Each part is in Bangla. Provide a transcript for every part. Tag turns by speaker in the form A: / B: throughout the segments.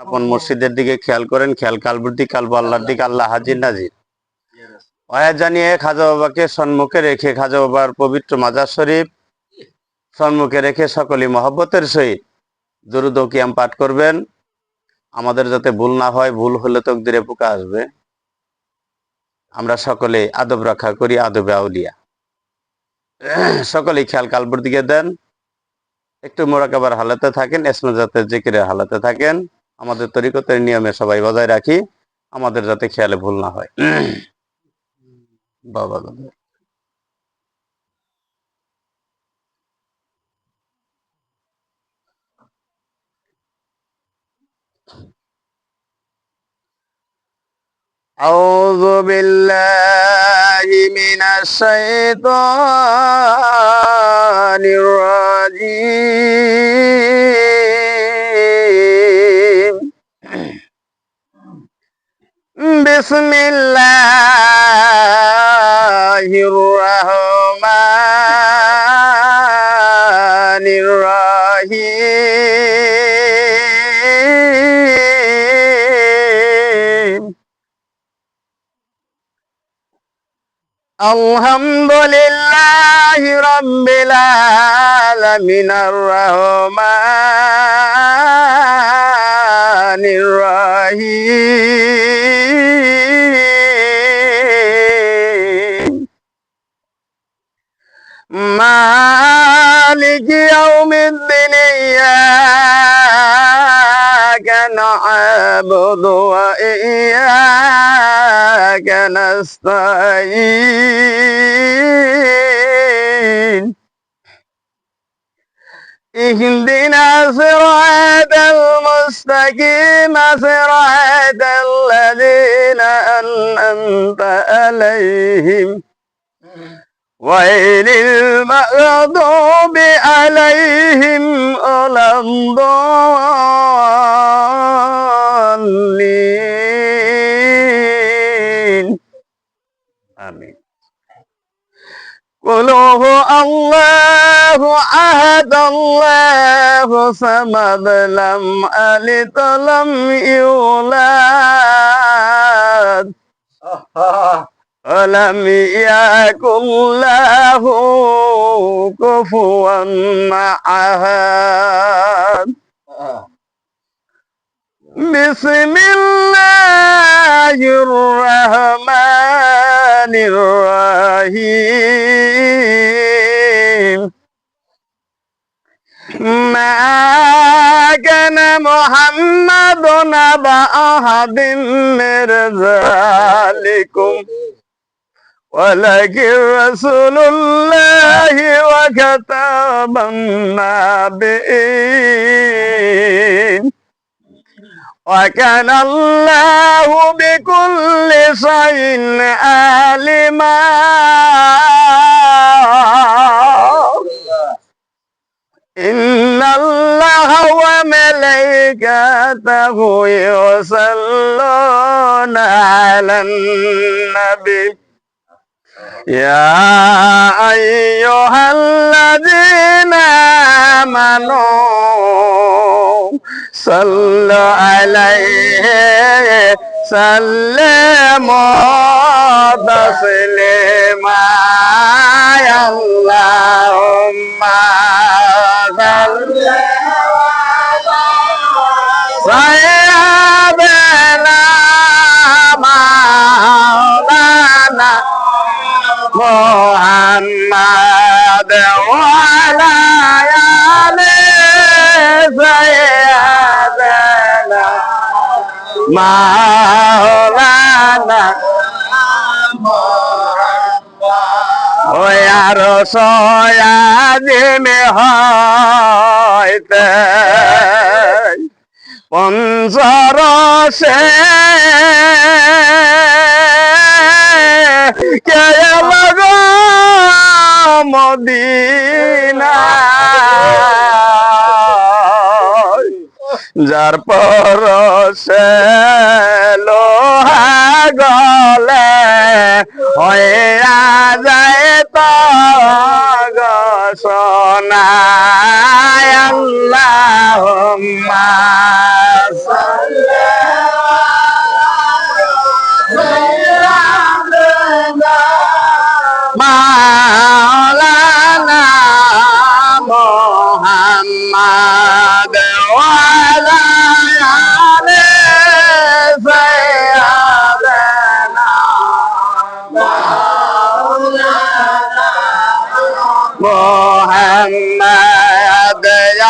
A: আপন মসজিদের দিকে খেয়াল করেন, খেয়াল কালবুর্দি কালব আল্লাহর দিকে, আল্লাহ হাজির নাজির। আয়াত জানিয়ে খাজা বাবাকে সম্মুখে রেখে, খাজা বাবার পবিত্র মাজার শরীফ সম্মুখে রেখে সকলেই মহব্বতের সহিত দুরূদ ও কিয়াম পাঠ করবেন। আমাদের যাতে ভুল না হয়, ভুল হলে তকদিরে পোকা আসবে। আমরা সকলে আদব রক্ষা করি, আদবে আউলিয়া। সকলেই খেয়াল কালবুর দিকে দেন, একটু মোরাকাবার হালাতে থাকেন, ইসনাজাতের জিকিরের হালাতে থাকেন। আমাদের তরিকতের নিয়মে সবাই বজায় রাখি, আমাদের যাতে খেয়ালে ভুল না হয়। বাবা أعوذ بالله من الشيطان الرجيم بسم الله الرحمن الرحيم الحمد لله رب العالمين الرحمن الرحيم مالك يوم الدين إياك نعبد وإياك نستعين اهدنا صراط المستقيم صراط الذين أنعمت عليهم غير المغضوب عليهم ولا الضالين آمين قل هو الله أحد الله صمد لم يلد ولم يولد ولم يكن له كفوا أحد بسم الله الرحمن الرحيم ما كان محمد أبا أحد من رجالكم ولكن رسول الله وكتب النبيين وكان الله بكل شيء عليما إن الله وملائكته يصلون على النبي يا أيها الذين آمنوا صلوا عليه سلموا تسليما يا اللهم صل سيدنا مولانا محمد وعلى آل سيدنا مولانا يا رسول আদিমে হইতে পঞ্চরসে কে লাগো মদিনা যার পরশে লোহা গলে হইয়া যায় তো সোনা আল্লাহুম্মা সাল্লি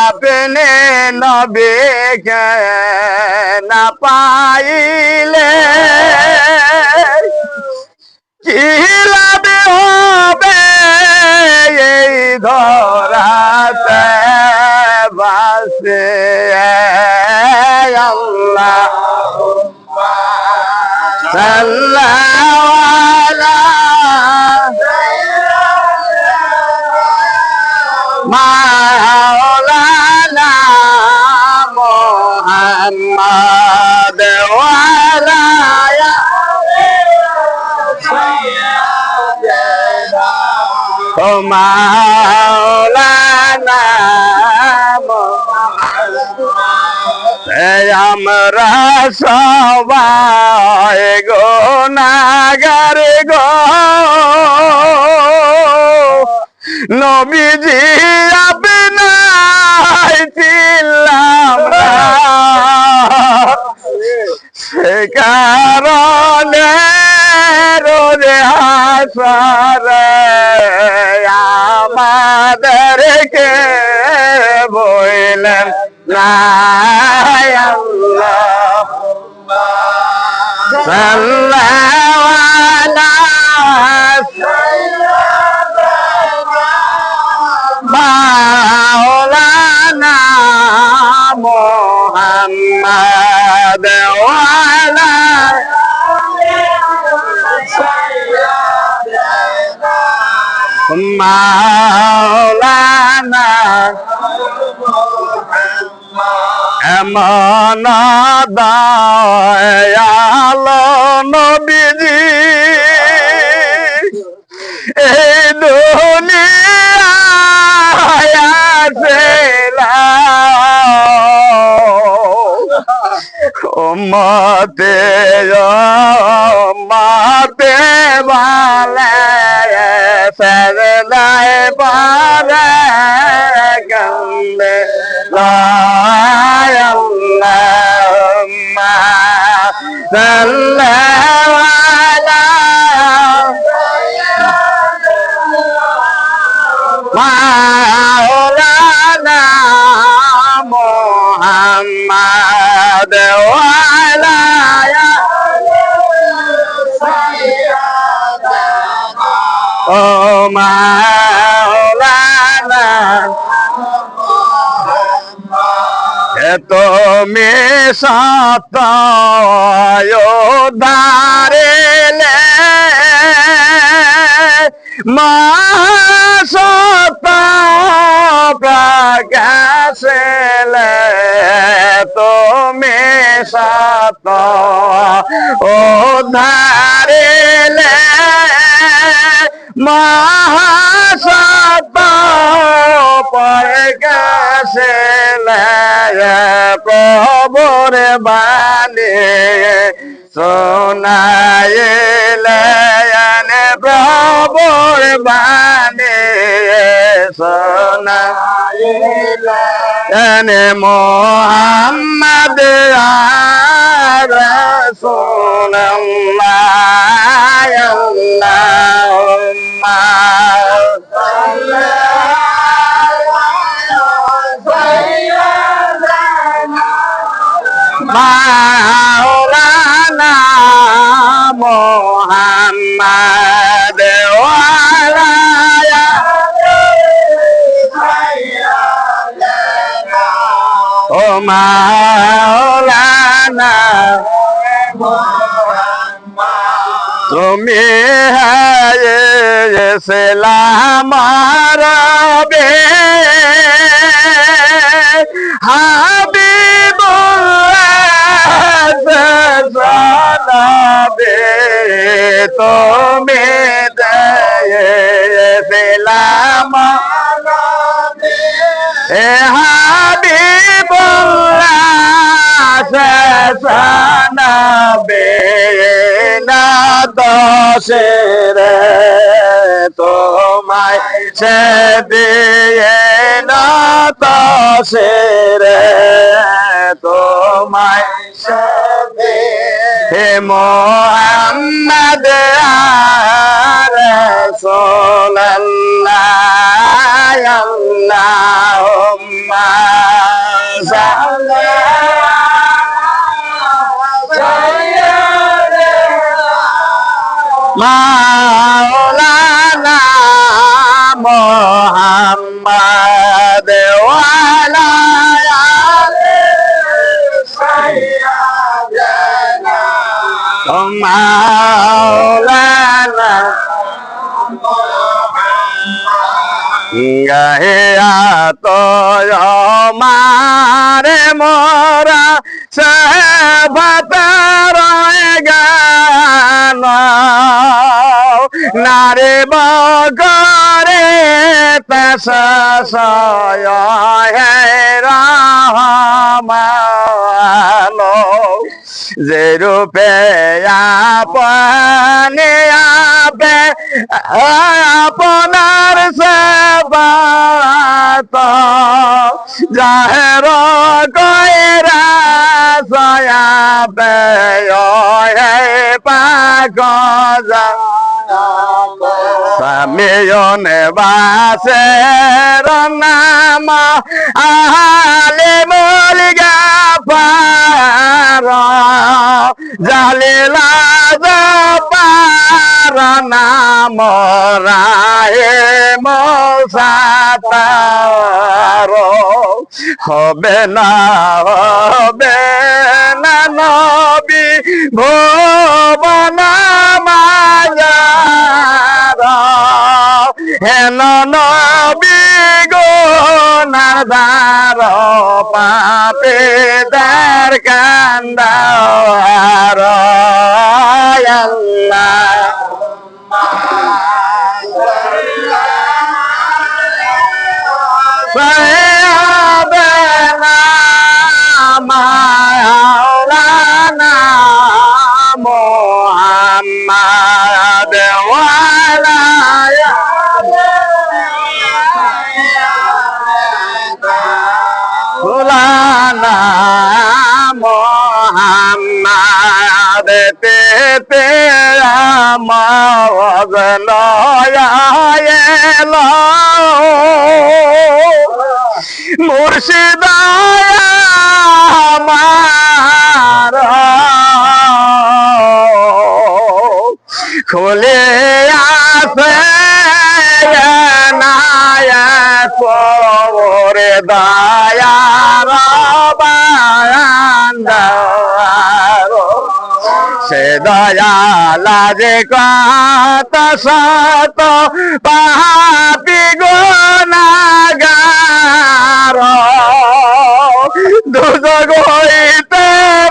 A: আপনি নবীকে না পাইলে কি লাভ হবে এই ধরাতে বাসে আল্লাহ মাওলানা মুহাম্মদ ওয়ালা মাওলানা আমরা সবাই গুনাহগার গো নবীজি আপনার ছিলাম না সে কারণে রোজে হাসরে আমাদেরকে বললেন না আল্লাহুম্মা সাল্লাল্লাহু আলা মাওলানা মুহাম্মদ ওয়া আলা মাওলানা এমন দয়ালো নবীজি এই দুনিয়ায় উম্মতে উম্মতে বালে সরদায় পারে গন্দে লা আল্লাহুম্মা সাল্লাল্লাহু আলা মাওলানা মুহাম্মদ ওয়া আলা ও মাওলানা তুমি সতয় দাঁড়েলে মা সত প্রকাশলে তুমি সত ও ধারেলে মহাসত প্রকাশলে প্রভুর বাণী শোনাইলে প্রভুর বাণী শোনাইলে মুহাম্মদ রাসূলুল্লাহ আল্লাহুম্মা মাওলানা মুহাম্মদ ওয়া আলা ও মাওলানা তুমি সালাম রবে হাবিবুল্লাহ জানাবে তুমি সালাম হাবিবুল্লাহ জানাবে না দশের তোমায় সে দিয়ে না দশের তোমায় সে হে মুহাম্মদ রাসূলুল্লাহ আল্লাহুম্মা মাওলানা মুহাম্মদ ওয়া আলা আলি সাইয়্যিদানা মাওলানা গাহিয়া তো মারে মোরা সভাতার গান নারে বগরে তসয় হে রহমানো যে রূপে আপনে আপে আপনার সেবাত জাহের কইরা সয়াবে হে পাক যা সামিয়নে বাসের নাম আলে মুল গাফার জালিলা জাপার নাম রাহে মৌসাতার হবে না নবী ভুবন মায়ার হেন নবী গুনার পাপে দার কান্দার আল্লাহ সাইয়্যিদানা মাওলানা মুহাম্মদ ওয়া আলা মাওলানা মুহাম্মদ তে আমাজ নয়ায়েলা মুর্শিদায়া আমার খুলে আসে নায়ারে দয়ার বান্দার সে দয়ালা যে কত শত পাপী গুনাহগার দুজগ হইতে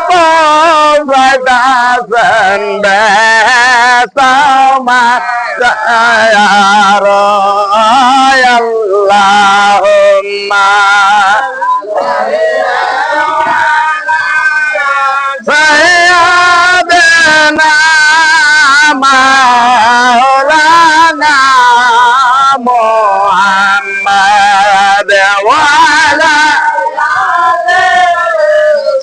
A: পৌঁছাইতাছেন বেসামা আল্লাহুম্মা সাইয়্যিদানা মাওলানা মুহাম্মদ ওয়া আলা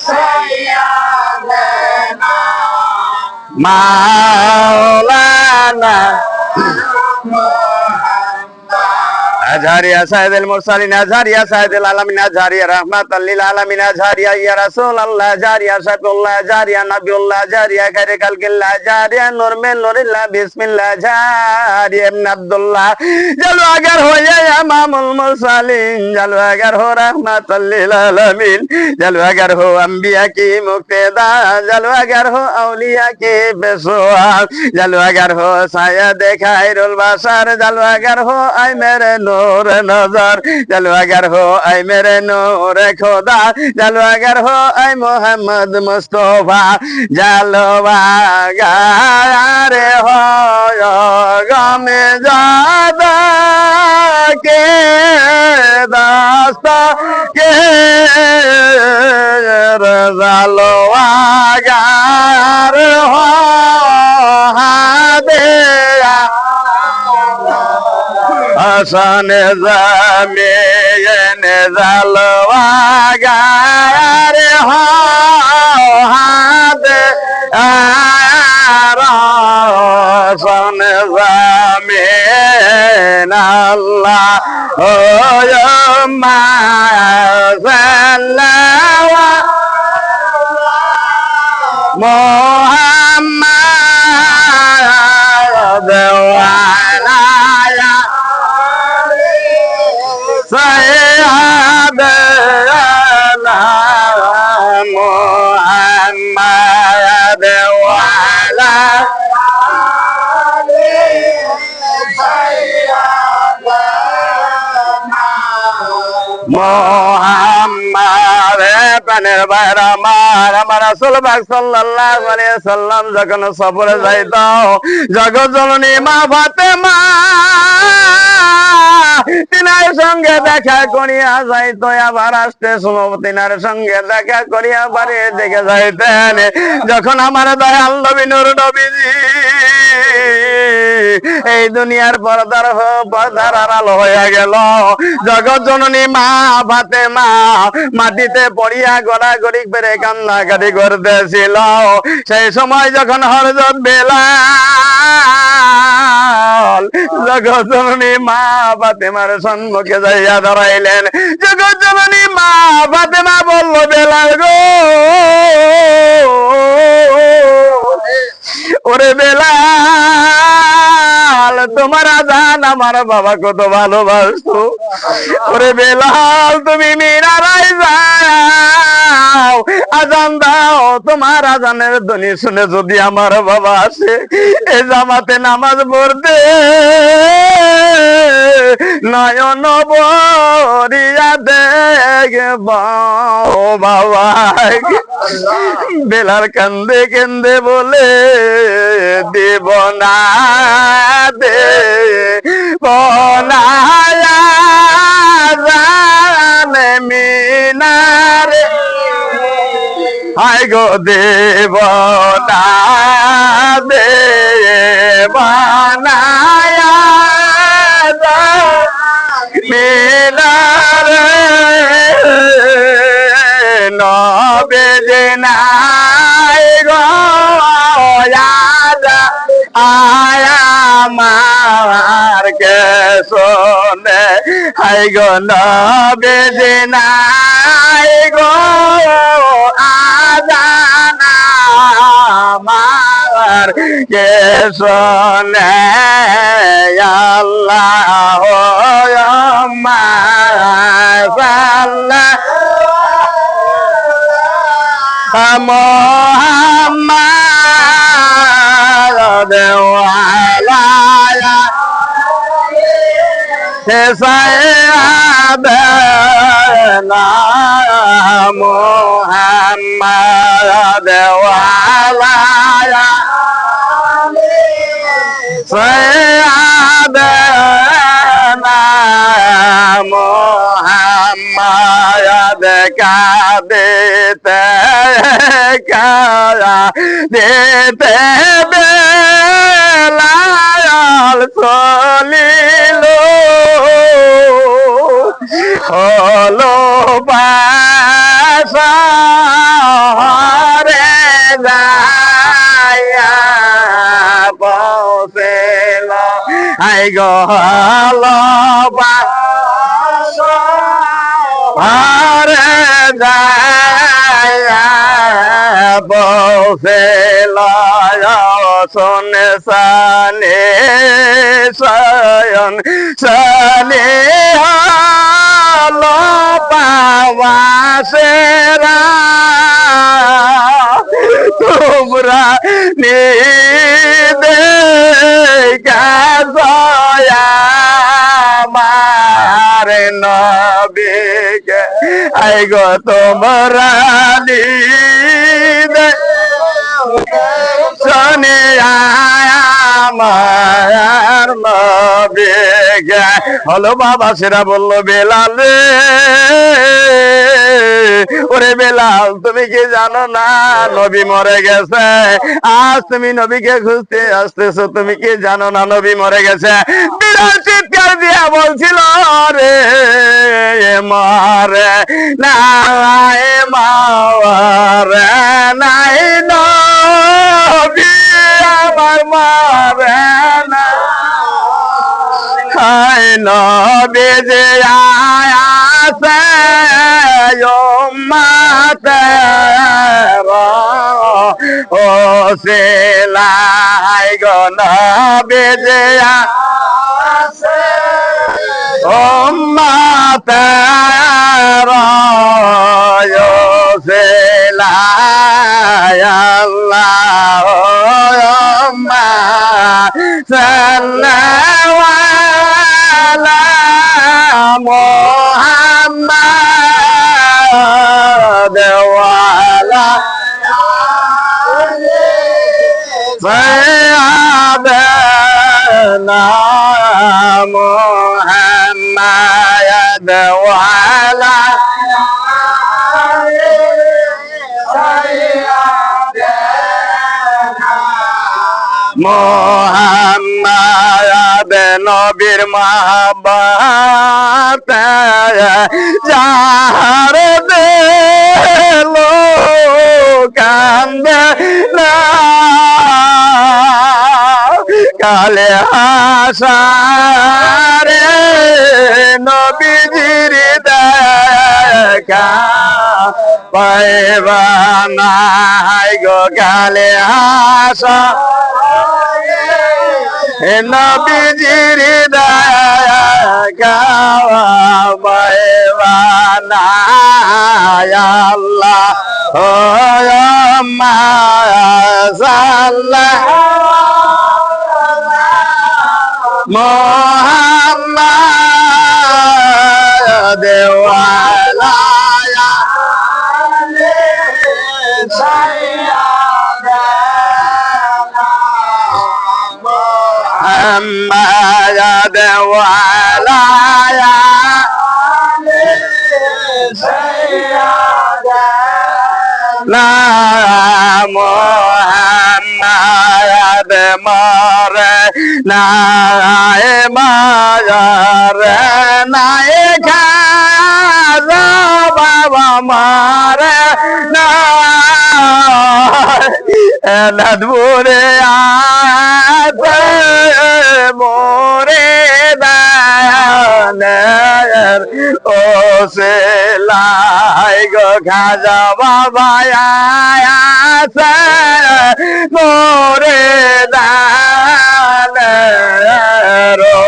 A: সাইয়্যিদানা মাওলানা আজহারিয়া সাইয়্যিদুল মুরসালিন আজহারিয়া সাইয়্যিদুল আলামিন আজহারিয়া রাহমাতাল লিল আলামিন আজহারিয়া ইয়া রাসূলুল্লাহ আজহারিয়া শাফিউল্লাহ আজহারিয়া নবিউল্লাহ আজহারিয়া খায়রে খালকিল্লাহ আজহারিয়া নূর মিন নূরিল্লাহ বিসমিল্লাহ আজহারিয়া ইবনে আব্দুল্লাহ জলওয়াগার হো ইয়া ইমামুল মুরসালিন জলওয়াগার হো রাহমাতাল লিল আলামিন জলওয়াগার হো আম্বিয়া কি মুক্তেদা জলওয়াগার হো আউলিয়া কি বেসোয়া জলওয়াগার হো সাইয়্যিদে খায়রুল বাশার জলওয়াগার হো আই মেরে नूर नजर जलवागर हो ऐ मेरे नूर खुदा जलवागर हो ऐ मोहम्मद मुस्तफा जलवागर हो गम ज़ादा के दास्ता के जलवागर हो हादिया हसन ज़मीन जलवागर हो हसन ज़मीन अल्लाह মোহাম্মদ ওয়ালা সাইয়্যিদানা মোহাম্মদ ওয়ালা মোহাম্মদ প্রাণের বাইরে আমার রাসূল পাক সাল্লাল্লাহু আলাইহি সাল্লাম যখন সফরে যাইত জগৎ জননী মা ফাতেমা তিনার সঙ্গে দেখা করিয়া যাইতো, আবার আসতে সময় তিনার সঙ্গে দেখা করিয়া বাড়ি দেখে যাইতেন। যখন আমার দয়াল নবী নূর নবীজি এই দুনিয়ার পর্দার আড়াল হয়ে গেল, জগৎ জননী মা ফাতেমা মাটিতে পড়িয়া গড়াগড়ি করে কান্নাকাটি করতেছিল। সেই সময় যখন হযরত বেলাল জগৎ জননী মা ফাতেমার সম্মুখে যাইয়া দাঁড়াইলেন, জগৎ জননী মা ফাতেমা বলল, বেলাল গো, ওরে বেলাল, তোমার আজান আমার বাবা কত ভালোবাসতো। ওরে বেলাল, তুমি মিনারায় যাও, আজান দাও, তোমার আজানের ধ্বনি শুনে যদি আমার বাবা আসে এ জামাতে নামাজ পড়তে নয়ন ভরিয়া দেখব বাবা। বেলাল কান্দে কান্দে বলে, দেব না দেব না জানে মিনারে, হায় গো দেব না দেব না মিনারে, নবে নাই গো আয়া আমার কে শোনে, হাই গো নবে নাই গো আজান আমার কে শোনে, আল্লাহ মোহাম্মদ ওয়ালা সাইয়্যিদানা মোহাম্মদ ওয়ালা সাইয়্যিদানা মোহাম্মদ কাঁদিতে কাঁদিতে বেলাল চলিল, হলো বাসারে যাইয়া পৌঁছিল, আই গো হলো বাসারে যাইয়া পৌঁছিল, শোনে সানে শয়ন সানে হলো পাওয়াসেরা, তোমরা নিদে কাজয়া আমার নবীকে, আই গো তোমরা নিদে শোনে আমার নবীকে। হলো বাবা সেরা বলল, বেলাল রে, ওরে বেলাল, তুমি কি জানো না নবী মরে গেছে? আজ তুমি নবীকে খুঁজতে আসতেছো, তুমি কি জানো না নবী মরে গেছে? বেলাল চিৎকার দিয়া বলছিল, রে মরে নাই মারে নাই নবী আমার মরে না, হায় নবী যে আয়াছে উম্মতের ও সেলাই গো নবীজি উম্মতের ও সেলাই আল্লাহ সাল্লাল্লাহু আলা মুহাম্মাদ ওয়া আলা সাইয়্যিদানা মুহাম্মাদ ওয়া আলা মোহাম্মদ নবীর মহব্বত যার দিল কান্দে না কালে আসারে নবীজির দেখা পাইবা নাই গো কালে আসা নবীজির দেখা পাইবা নাই আল্লাহ ও মা সাল্লাল্লাহু মুহাম্মাদ ওয়া আলা محمد وعلى سيدنا محمد مر نائے مر نائے کھا بابا مر ندبورے آتے মোরে দায়ানের ও সেলাই গো খাজা বাবা আয়াছে মোরে দায়ানের ও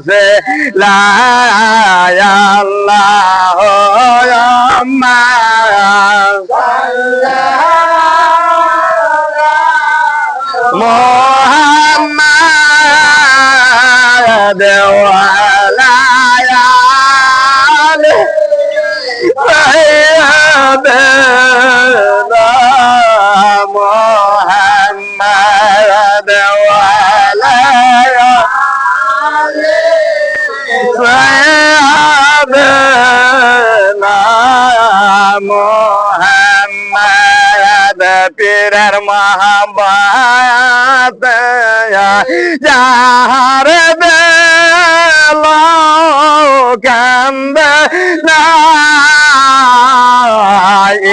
A: সেলাই আল্লাহ আম্মা মোহাম্মদ ওয়া আলা আলি সাইয়্যিদানা মোহাম্মদ ওয়া আলা আলি সাইয়্যিদানা মোহাম্মদ পীরের মহব্বত যার দিল কান্দে না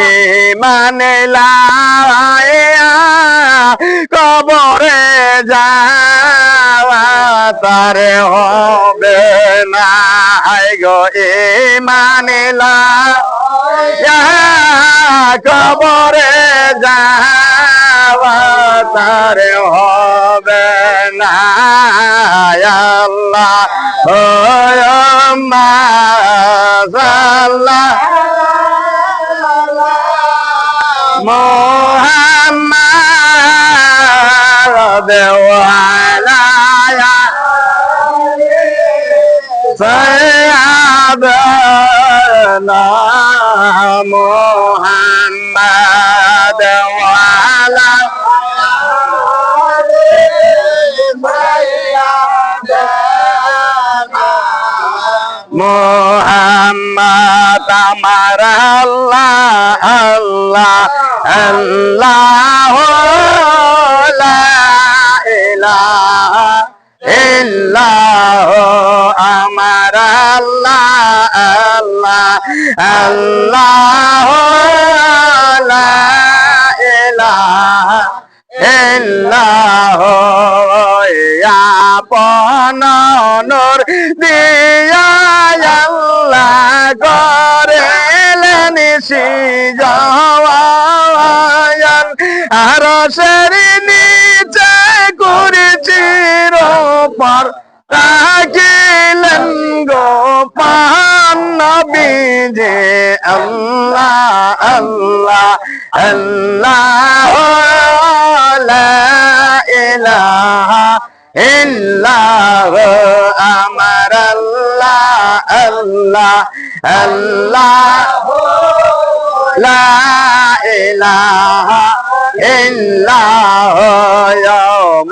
A: ঈমান লাইয়া কবরে যাওয়া তার হবে না গো ঈমান লাইয়া কবরে যাওয়া তার হবে না আল্লাহ ও মা সাল্লাল্লাহু মুহাম্মাদ ওয়া আলা সাইয়্যিদানা মুহাম্মাদ ওয়া আলা মোহাম্মদ আমার আল্লাহ আল্লাহ আল্লাহ লা ইলাহা ইল্লাহ আমার আল্লাহ আল্লাহ আল্লাহ লা ইলাহা ইল্লাহ আপন নূর দিয়া আল্লাহ করেলেন সিজাওয়ান আরশের নিচে করেছি রোপর রাখিলেন গো পান নবীজি আল্লাহ আল্লাহ আল্লাহ লা ইলাহা ইল্লাহ আমার আল্লাহ আল্লাহ আল্লাহ লা ইলাহা ইল্লাহ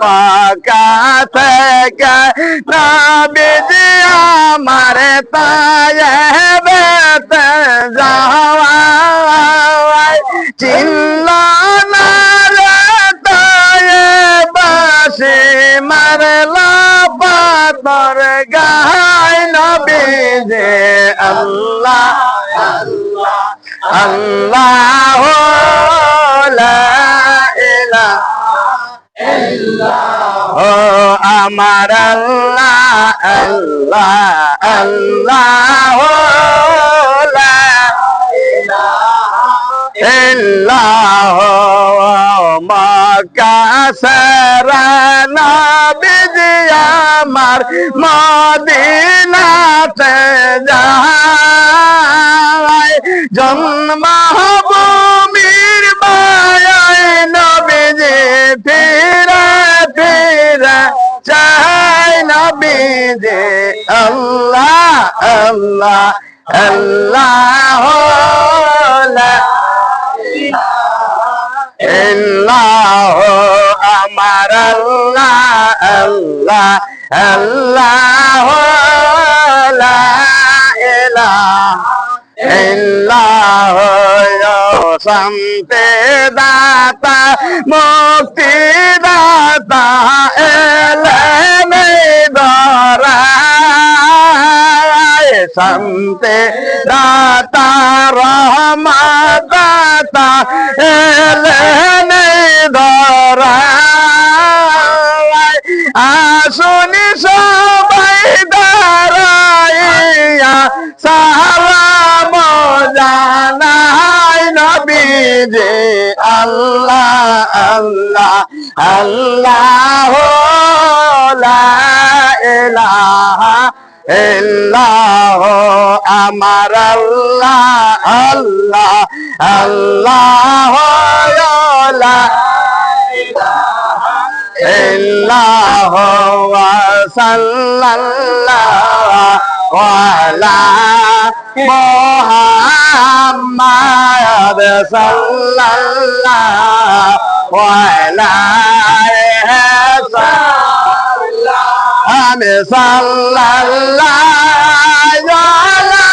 A: মক্কা থেকে নবীজি আমার তায়েবেতে যাওয়ায় চিনল না রে তায়েবাসী মারল পাথর গায় নবীজি আল্লাহ আল্লাহ আল্লাহ লা ইলাহা ইল্লাল্লাহ আমার আল্লাহ আল্লাহ আল্লাহ লা ইলাহা ইল্লাল্লাহ মক্কা সারা নবীজি আমার মদিনাতে যায় জন্মভূমির মায়ায় নবীজি ফিরে ফিরে চাই নবীজি আল্লাহ আল্লাহ আল্লাহ লা ইলাহা ইল্লাল্লাহ আমার আল্লাহ আল্লাহ আল্লাহ লা ইলাহা ইল্লাল্লাহ শান্তি দাতা মুক্তি দাতা এলেন ধরায় শান্তি দাতা রহমত দাতা এলেন ধরায় আসুনি সবাই দাঁড়াইয়া সালাম জানাই নবীজি আল্লাহ আল্লাহ আল্লাহ লা ইলাহা ইল্লাল্লাহ আমার আল্লাহ আল্লাহ আল্লাহ লা ইলাহা ইল্লাল্লাহ ওয়া সাল্লাল্লাহু আলা মুহাম্মাদ সাল্লাল্লাহু আলাইহি সাল্লাম সাল্লাল্লাহু আলা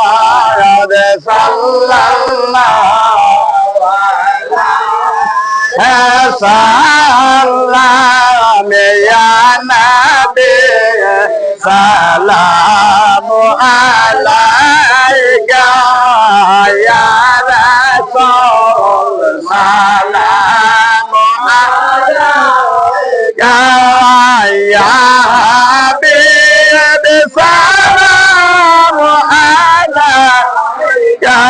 A: মুহাম্মাদ সাল্লাল্লাহু আলাইহি সাল্লাম ইয়া নবী সালামু আলাইকা ইয়া রাসূল সালামু আলাইকা ইয়া হাবিব সালামু আলাইকা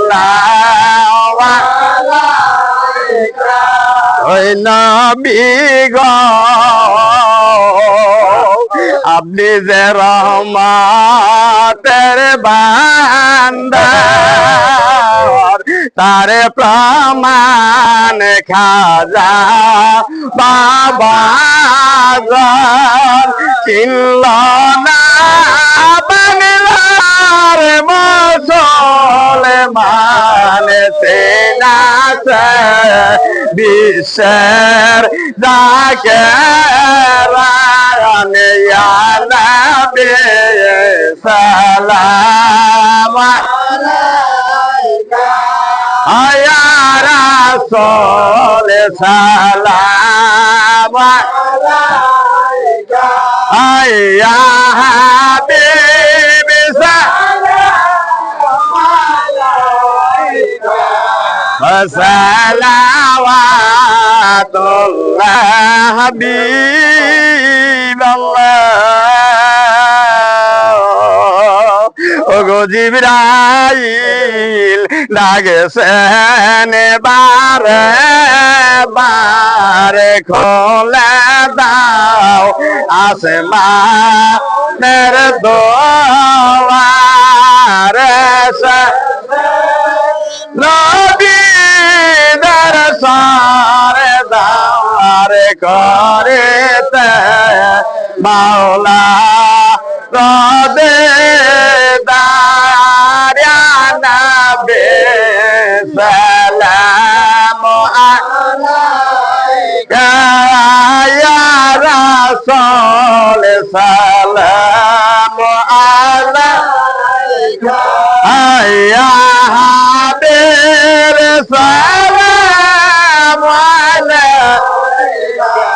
A: সালাওয়াতুল্লাহ আলাইকা ওই নবী গো আপনি যে রহমতের বান্দার তারে প্রমাণ খাজা বাবা চিনল না বাংলার মুসলমান সেনাছে বিশ্বের জাকেরান ইয়া নবী সালাম আলাইকা ইয়া রাসূল সালাম আলাইকা ইয়া হাবিব সালাম আলাইকা সালাওয়াতুল্লাহ হাবিবাল্লাহ জিবরাইল ডাকেছেন বারে বারে খোলে দাও আসমানের দোয়ার নবী দরসারে দাওয়ারে করেতে মাওলা রদে দারিয়া নবী সালাম আলাইকা ইয়া রাসূল সালাম আলাইকা ইয়া হাবিব সালাম আলাইকা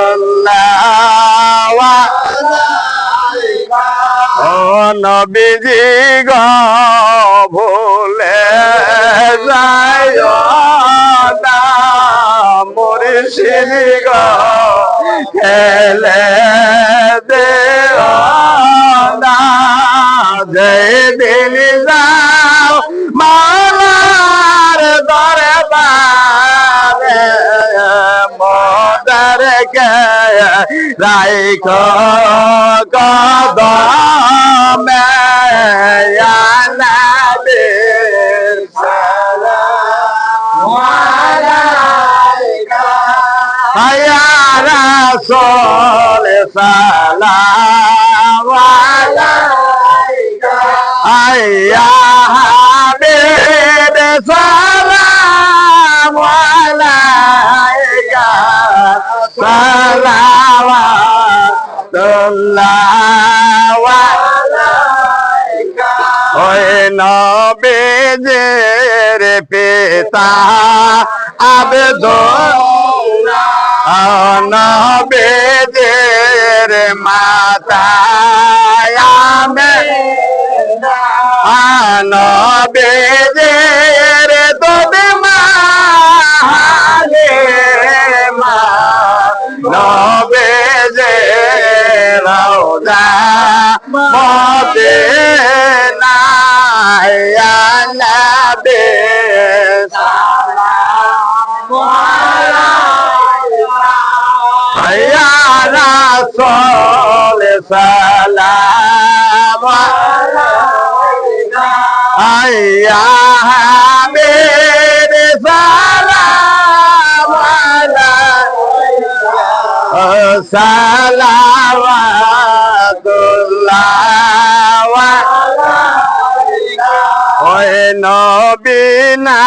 A: সালাওয়াতুল্লাহ আলাইকা ও নবীজি গো ভুলে যাইও না মুর্শিদ গো খেলে দেও না যেদিন যাও মাওলার দরবারে মোদেরকে রাইখো কদমে ইয়া নবী সালাম আলাইকা ইয়া রাসূল সালাম আলাইকা ইয়া হাবিব সালাম আলাইকা সালাওয়াতুল্লাহ আলাইকা ওই নবীজির পিতা আব্দুল্লাহ নবীজির মাতা আমিনা নবীজির দুধ মা হালিমা নবীজির রওজা মদিনা ইয়া নবী সালাম আলাইকা ইয়া রাসূল সালাম আলাইকা ইয়া হাবিব সালাম আলাইকা সালাওয়াতুল্লাহ আলাইকা ওই নবী না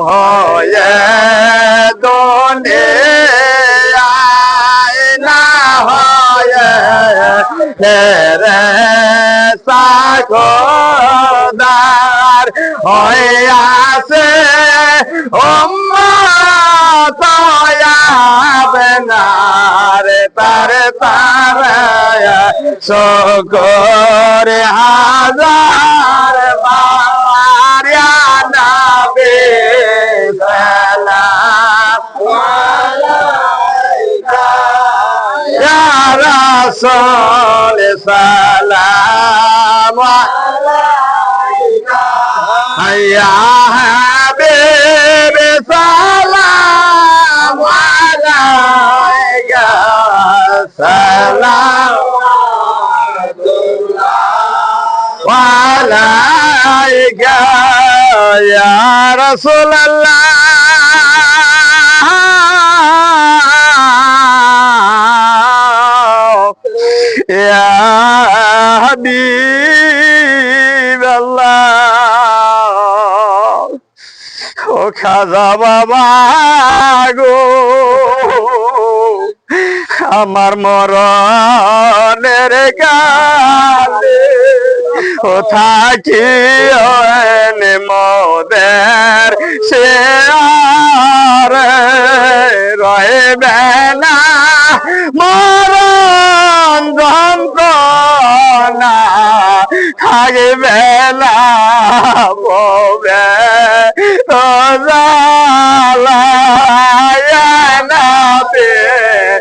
A: হয়ে দুনিয়ায় না হয়ে তেরে সাগোদার হয়ে আসে উম্মত আপনার তার তার শুকর হাজার বার ইয়া নবী সালাম আলাইকা ইয়া রাসূল সালাম আলাইকা ইয়া হাবিব সালাম আলাইকা সালাওয়াতুল্লাহ আলাইকা ইয়া রাসূলুল্লাহ ইয়া হাবিবাল্লাহ ও খাজা বাবা গো আমার মরণের কালে ও থাকি মোদের সে আর রইবে না মরণ যন্ত্রণা থাকবে না ববে তো জালা ইয়া নবী